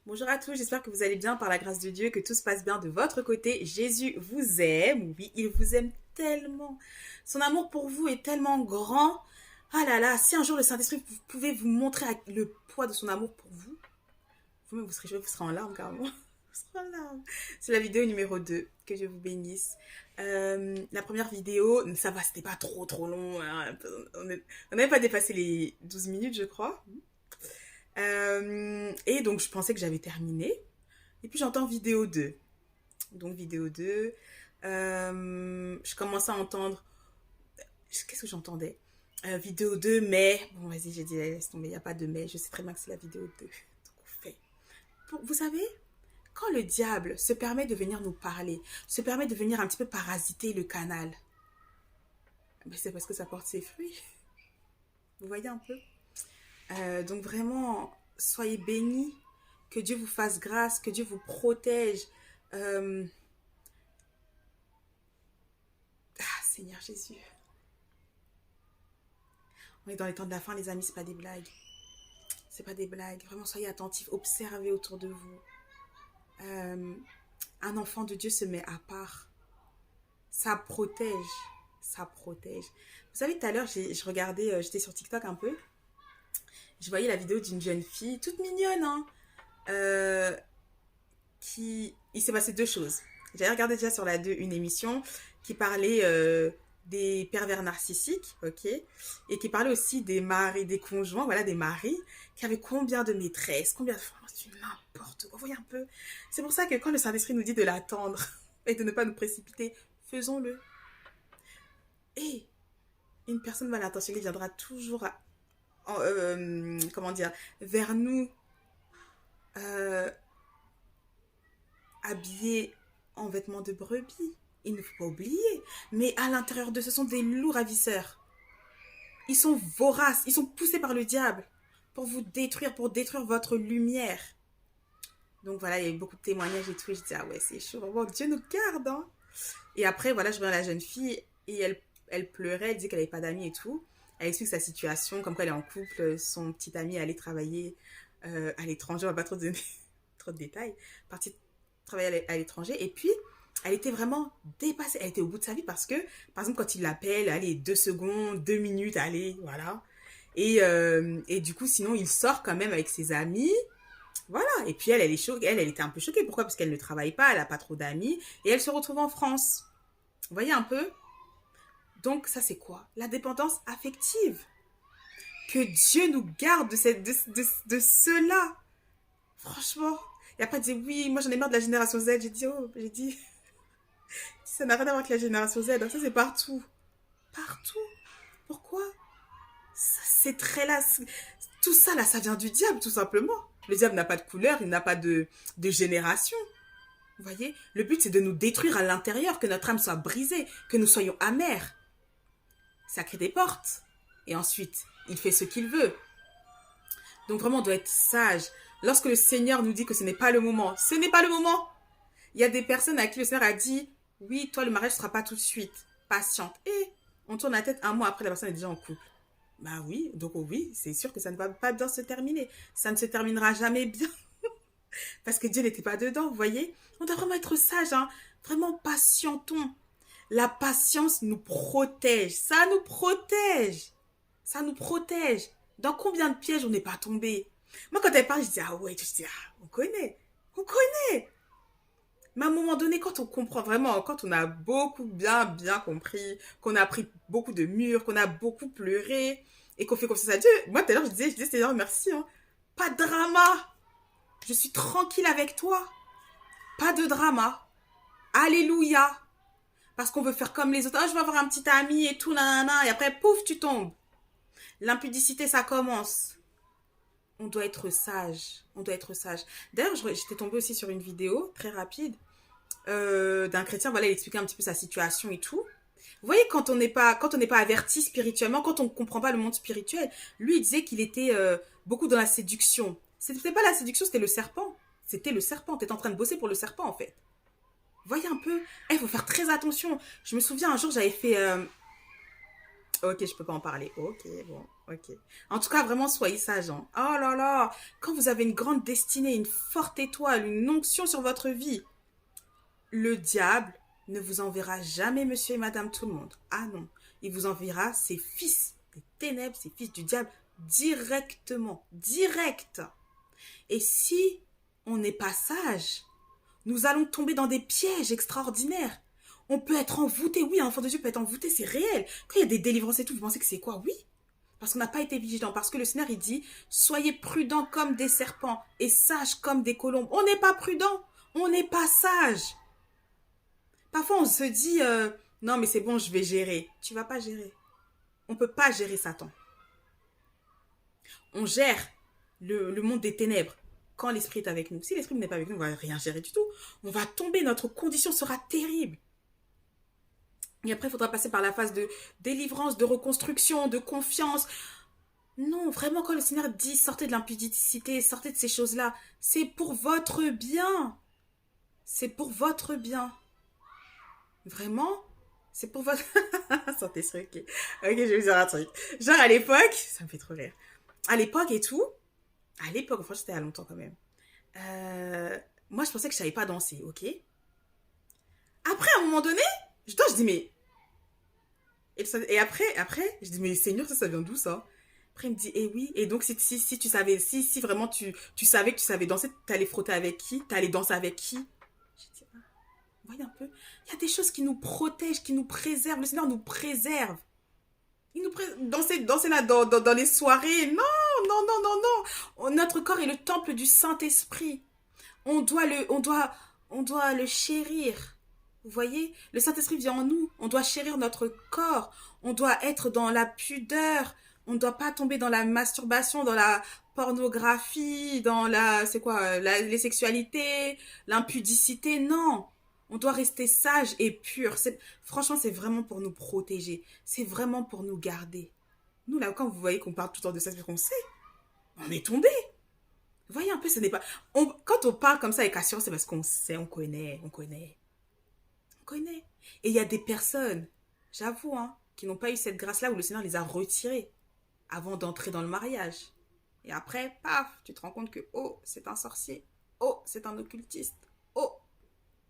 Bonjour à tous, j'espère que vous allez bien par la grâce de Dieu, que tout se passe bien de votre côté. Jésus vous aime, oui, il vous aime tellement. Son amour pour vous est tellement grand. Ah là là, si un jour le Saint-Esprit pouvait vous montrer le poids de son amour pour vous, vous-même vous serez en larmes carrément. Vous serez en larmes. C'est la vidéo numéro 2. Que Dieu vous bénisse. La première vidéo, ça va, c'était pas trop long. Hein. On n'avait pas dépassé les 12 minutes, je crois. Et donc, je pensais que j'avais terminé. Et puis, j'entends vidéo 2. Donc, vidéo 2. Je commence à entendre... Qu'est-ce que j'entendais Vidéo 2, mais... Bon, vas-y, j'ai dit, laisse tomber, il n'y a pas de mais. Je sais très bien que c'est la vidéo 2. Donc, on fait. Vous savez, quand le diable se permet de venir nous parler, se permet de venir un petit peu parasiter le canal, ben, c'est parce que ça porte ses fruits. Vous voyez un peu donc vraiment, soyez bénis, que Dieu vous fasse grâce, que Dieu vous protège. Euh... Ah, Seigneur Jésus. On est dans les temps de la fin, les amis, c'est pas des blagues. C'est pas des blagues. Vraiment, soyez attentifs, observez autour de vous. Un enfant de Dieu se met à part. Ça protège. Ça protège. Vous savez, tout à l'heure, je regardais, j'étais sur TikTok un peu. Je voyais la vidéo d'une jeune fille, toute mignonne, hein, il s'est passé deux choses. J'avais regardé déjà sur la 2 une émission qui parlait des pervers narcissiques, ok, et qui parlait aussi des maris, des conjoints, voilà, des maris qui avaient combien de maîtresses, combien de femmes, c'est n'importe quoi, vous voyez un peu. C'est pour ça que quand le Saint-Esprit nous dit de l'attendre et de ne pas nous précipiter, faisons-le. Et une personne mal intentionnée viendra toujours comment dire, vers nous, euh, habillés en vêtements de brebis. Il ne faut pas oublier. Mais à l'intérieur d'eux, ce sont des loups ravisseurs. Ils sont voraces, ils sont poussés par le diable pour vous détruire, pour détruire votre lumière. Donc voilà, il y a eu beaucoup de témoignages et tout. Et je dis, ah ouais, c'est chaud. Vraiment, Dieu nous garde. Hein. Et après, voilà, je reviens à la jeune fille et elle pleurait, elle disait qu'elle n'avait pas d'amis et tout. Elle explique sa situation, comme quoi elle est en couple, son petit ami allait travailler à l'étranger, on va pas trop donner trop de détails, partie travailler à l'étranger. Et puis, elle était vraiment dépassée. Elle était au bout de sa vie parce que, par exemple, quand il l'appelle, allez, 2 secondes, 2 minutes, allez, voilà. Et du coup, sinon, il sort quand même avec ses amis. Voilà. Et puis, elle est choquée. Elle était un peu choquée. Pourquoi? Parce qu'elle ne travaille pas, elle n'a pas trop d'amis. Et elle se retrouve en France. Vous voyez un peu? Donc, ça, c'est quoi? La dépendance affective. Que Dieu nous garde de cela. Franchement. Et après, elle dit, oui, moi, j'en ai marre de la génération Z. J'ai dit, ça n'a rien à voir avec la génération Z. Ça, c'est partout. Partout. Pourquoi? C'est très là. Tout ça, là, ça vient du diable, tout simplement. Le diable n'a pas de couleur, il n'a pas de génération. Vous voyez? Le but, c'est de nous détruire à l'intérieur, que notre âme soit brisée, que nous soyons amers. Ça crée des portes. Et ensuite, il fait ce qu'il veut. Donc vraiment, on doit être sage. Lorsque le Seigneur nous dit que ce n'est pas le moment, ce n'est pas le moment. Il y a des personnes à qui le Seigneur a dit, oui, toi, le mariage ne sera pas tout de suite. Patiente. Et on tourne la tête un mois après, la personne est déjà en couple. Bah oui, donc oui, c'est sûr que ça ne va pas bien se terminer. Ça ne se terminera jamais bien. Parce que Dieu n'était pas dedans, vous voyez. On doit vraiment être sage, hein. Vraiment patientons. La patience nous protège. Ça nous protège. Ça nous protège. Dans combien de pièges on n'est pas tombé? Moi, quand elle parle, je dis, ah ouais, je dis, ah, on connaît. On connaît. Mais à un moment donné, quand on comprend vraiment, quand on a beaucoup bien compris, qu'on a pris beaucoup de murs, qu'on a beaucoup pleuré, et qu'on fait confiance à Dieu, moi, tout à l'heure, je disais, Seigneur, merci, hein. Pas de drama. Je suis tranquille avec toi. Pas de drama. Alléluia. Parce qu'on veut faire comme les autres. Oh, je vais avoir un petit ami et tout, nanana. Et après, pouf, tu tombes. L'impudicité, ça commence. On doit être sage. On doit être sage. D'ailleurs, j'étais tombée aussi sur une vidéo très rapide d'un chrétien. Voilà, il expliquait un petit peu sa situation et tout. Vous voyez, quand on n'est pas averti spirituellement, quand on ne comprend pas le monde spirituel, lui, il disait qu'il était beaucoup dans la séduction. C'était pas la séduction, c'était le serpent. C'était le serpent. T'es en train de bosser pour le serpent, en fait. Vous voyez un peu, il faut faire très attention. Je me souviens, un jour, j'avais fait Ok, je peux pas en parler. Ok, bon, ok. En tout cas, vraiment, soyez sage, hein. Oh là là, quand vous avez une grande destinée, une forte étoile, une onction sur votre vie, le diable ne vous enverra jamais monsieur et madame tout le monde. Ah non, il vous enverra ses fils des ténèbres, ses fils du diable, directement, direct. Et si on n'est pas sage, nous allons tomber dans des pièges extraordinaires. On peut être envoûté, oui, un enfant de Dieu peut être envoûté, c'est réel. Quand il y a des délivrances et tout, vous pensez que c'est quoi? Oui, parce qu'on n'a pas été vigilant, parce que le Seigneur, il dit, soyez prudents comme des serpents et sages comme des colombes. On n'est pas prudent, on n'est pas sage. Parfois, on se dit, non, mais c'est bon, je vais gérer. Tu vas pas gérer. On ne peut pas gérer Satan. On gère le monde des ténèbres quand l'esprit est avec nous. Si l'esprit n'est pas avec nous, on ne va rien gérer du tout. On va tomber, notre condition sera terrible. Et après, il faudra passer par la phase de délivrance, de reconstruction, de confiance. Non, vraiment, quand le Seigneur dit sortez de l'impudicité, sortez de ces choses-là, c'est pour votre bien. C'est pour votre bien. Vraiment, c'est pour votre... Santé, ok. Ok, je vais vous dire un truc. Genre, à l'époque, ça me fait trop rire. À l'époque et tout, à l'époque, enfin, c'était à longtemps quand même. Moi, je pensais que je savais pas danser, ok. Après, à un moment donné, je dis, mais... Et après, je dis, mais Seigneur, ça vient d'où, ça? Après, il me dit, eh oui. Et donc, si tu savais, si vraiment tu savais que tu savais danser, t'allais frotter avec qui? T'allais danser avec qui? J'ai dit, ah, voyez un peu. Il y a des choses qui nous protègent, qui nous préservent. Le Seigneur nous préserve. Il nous danser là dans les soirées. Non, non, non, non, non. Notre corps est le temple du Saint-Esprit. On doit le chérir. Vous voyez, le Saint-Esprit vient en nous. On doit chérir notre corps. On doit être dans la pudeur. On ne doit pas tomber dans la masturbation, dans la pornographie, dans les sexualités, l'impudicité. Non. On doit rester sage et pur. Franchement, c'est vraiment pour nous protéger. C'est vraiment pour nous garder. Nous, là, quand vous voyez qu'on parle tout le temps de ça, c'est parce qu'on sait. On est tombé. Vous voyez un peu, ce n'est pas... Quand on parle comme ça avec assurance, c'est parce qu'on sait, on connaît. On connaît. Et il y a des personnes, j'avoue, hein, qui n'ont pas eu cette grâce-là où le Seigneur les a retirées avant d'entrer dans le mariage. Et après, paf, tu te rends compte que, oh, c'est un sorcier. Oh, c'est un occultiste. Oh,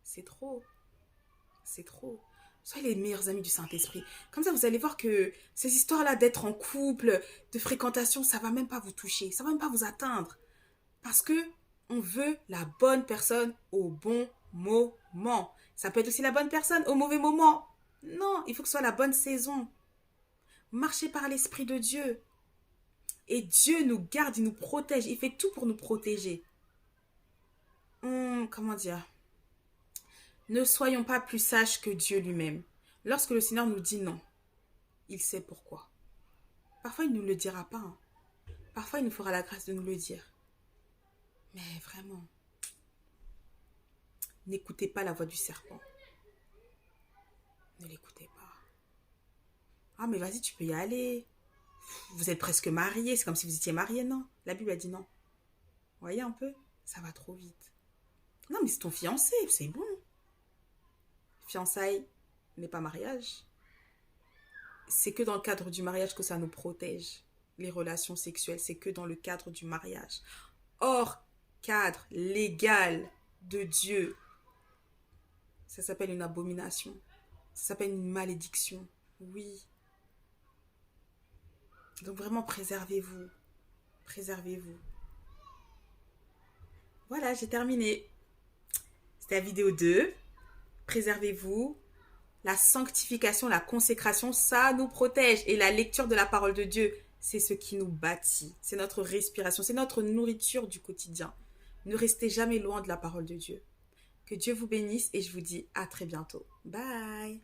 c'est trop. C'est trop. Soyez les meilleurs amis du Saint-Esprit. Comme ça, vous allez voir que ces histoires-là d'être en couple, de fréquentation, ça va même pas vous toucher. Ça va même pas vous atteindre. Parce que on veut la bonne personne au bon moment. Ça peut être aussi la bonne personne au mauvais moment. Non, il faut que ce soit la bonne saison. Marchez par l'Esprit de Dieu. Et Dieu nous garde, il nous protège. Il fait tout pour nous protéger. Comment dire? Ne soyons pas plus sages que Dieu lui-même. Lorsque le Seigneur nous dit non, il sait pourquoi. Parfois, il ne nous le dira pas. Hein. Parfois, il nous fera la grâce de nous le dire. Mais vraiment, n'écoutez pas la voix du serpent. Ne l'écoutez pas. Ah, mais vas-y, tu peux y aller. Vous êtes presque mariés. C'est comme si vous étiez mariés, non? La Bible a dit non. Vous voyez un peu? Ça va trop vite. Non, mais c'est ton fiancé, c'est bon. Fiançailles n'est pas mariage. C'est que dans le cadre du mariage que ça nous protège. Les relations sexuelles, c'est que dans le cadre du mariage. Hors cadre légal de Dieu, ça s'appelle une abomination. Ça s'appelle une malédiction. Oui. Donc vraiment, préservez-vous. Préservez-vous. Voilà, j'ai terminé. C'était la vidéo 2. Préservez-vous. La sanctification, la consécration, ça nous protège. Et la lecture de la parole de Dieu, c'est ce qui nous bâtit. C'est notre respiration, c'est notre nourriture du quotidien. Ne restez jamais loin de la parole de Dieu. Que Dieu vous bénisse et je vous dis à très bientôt. Bye!